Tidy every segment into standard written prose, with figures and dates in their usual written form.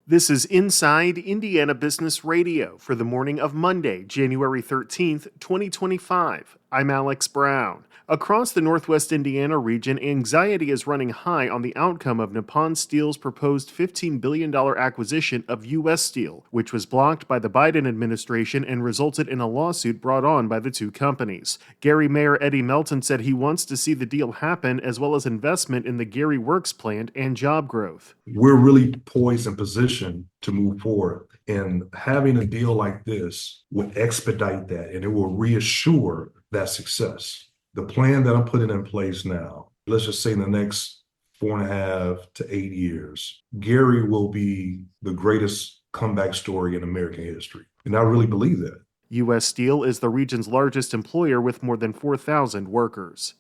This is Inside Indiana Business Radio for the morning of Monday, January 13th, 2025. I'm Alex Brown. Across the Northwest Indiana region, anxiety is running high on the outcome of Nippon Steel's proposed $15 billion acquisition of U.S. Steel, which was blocked by the Biden administration and resulted in a lawsuit brought on by the two companies. Gary Mayor Eddie Melton said he wants to see the deal happen, as well as investment in the Gary Works plant and job growth. We're really poised and positioned to move forward. And having a deal like this will expedite that, and it will reassure that success. The plan that I'm putting in place now, let's just say in the next 4.5 to 8 years, Gary will be the greatest comeback story in American history. And I really believe that. U.S. Steel is the region's largest employer with more than 4,000 workers.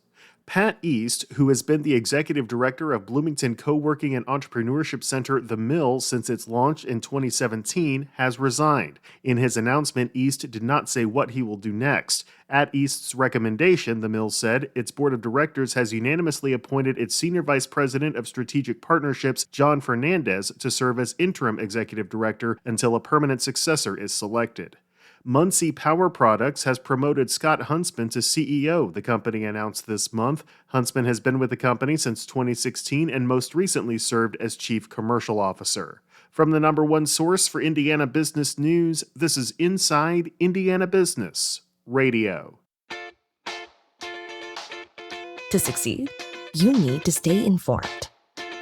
Pat East, who has been the executive director of Bloomington Co-working and Entrepreneurship Center The Mill since its launch in 2017, has resigned. In his announcement, East did not say what he will do next. At East's recommendation, The Mill said, its board of directors has unanimously appointed its senior vice president of strategic partnerships, John Fernandez, to serve as interim executive director until a permanent successor is selected. Muncie Power Products has promoted Scott Huntsman to CEO, the company announced this month. Huntsman has been with the company since 2016 and most recently served as Chief Commercial Officer. From the number one source for Indiana business news, this is Inside Indiana Business Radio. To succeed, you need to stay informed.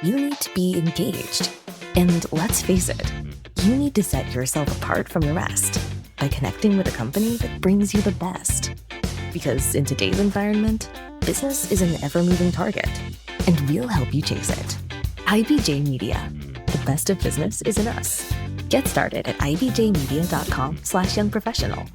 You need to be engaged. And let's face it, you need to set yourself apart from the rest by connecting with a company that brings you the best. Because in today's environment, business is an ever-moving target, and we'll help you chase it. IBJ Media. The best of business is in us. Get started at ibjmedia.com/youngprofessional.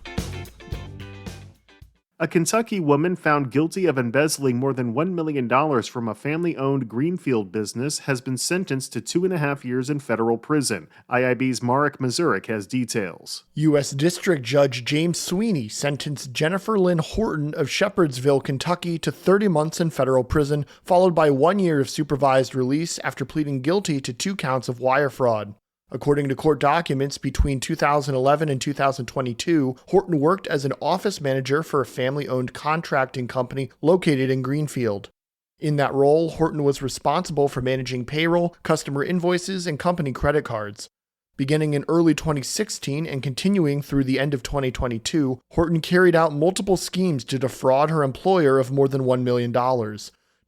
A Kentucky woman found guilty of embezzling more than $1 million from a family-owned Greenfield business has been sentenced to 2.5 years in federal prison. IIB's Marek Mazurek has details. U.S. District Judge James Sweeney sentenced Jennifer Lynn Horton of Shepherdsville, Kentucky to 30 months in federal prison, followed by 1 year of supervised release after pleading guilty to 2 counts of wire fraud. According to court documents, between 2011 and 2022, Horton worked as an office manager for a family-owned contracting company located in Greenfield. In that role, Horton was responsible for managing payroll, customer invoices, and company credit cards. Beginning in early 2016 and continuing through the end of 2022, Horton carried out multiple schemes to defraud her employer of more than $1 million.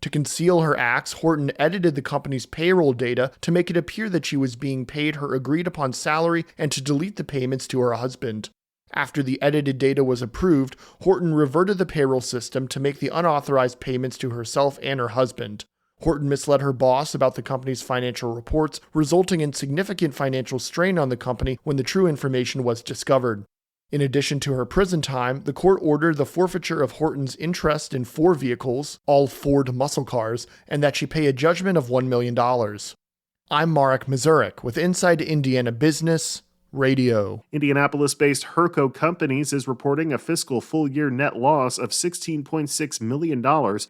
To conceal her acts, Horton edited the company's payroll data to make it appear that she was being paid her agreed-upon salary and to delete the payments to her husband. After the edited data was approved, Horton reverted the payroll system to make the unauthorized payments to herself and her husband. Horton misled her boss about the company's financial reports, resulting in significant financial strain on the company when the true information was discovered. In addition to her prison time, the court ordered the forfeiture of Horton's interest in 4 vehicles, all Ford muscle cars, and that she pay a judgment of $1 million. I'm Marek Mazurek with Inside Indiana Business Radio. Indianapolis-based Herco Companies is reporting a fiscal full-year net loss of $16.6 million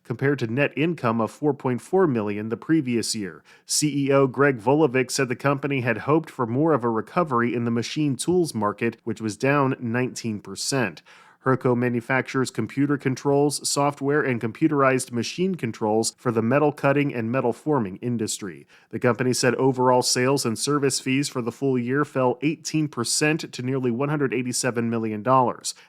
compared to net income of $4.4 million the previous year. CEO Greg Volovic said the company had hoped for more of a recovery in the machine tools market, which was down 19%. Herco manufactures computer controls, software, and computerized machine controls for the metal cutting and metal forming industry. The company said overall sales and service fees for the full year fell 18% to nearly $187 million.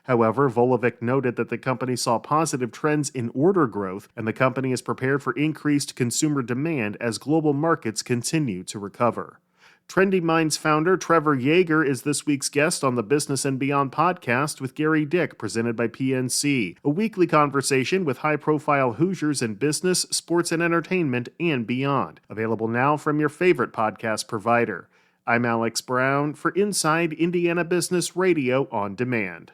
However, Volovic noted that the company saw positive trends in order growth, and the company is prepared for increased consumer demand as global markets continue to recover. Trendy Minds founder Trevor Yeager is this week's guest on the Business and Beyond podcast with Gary Dick, presented by PNC, a weekly conversation with high-profile Hoosiers in business, sports, and entertainment, and beyond. Available now from your favorite podcast provider. I'm Alex Brown for Inside Indiana Business Radio on Demand.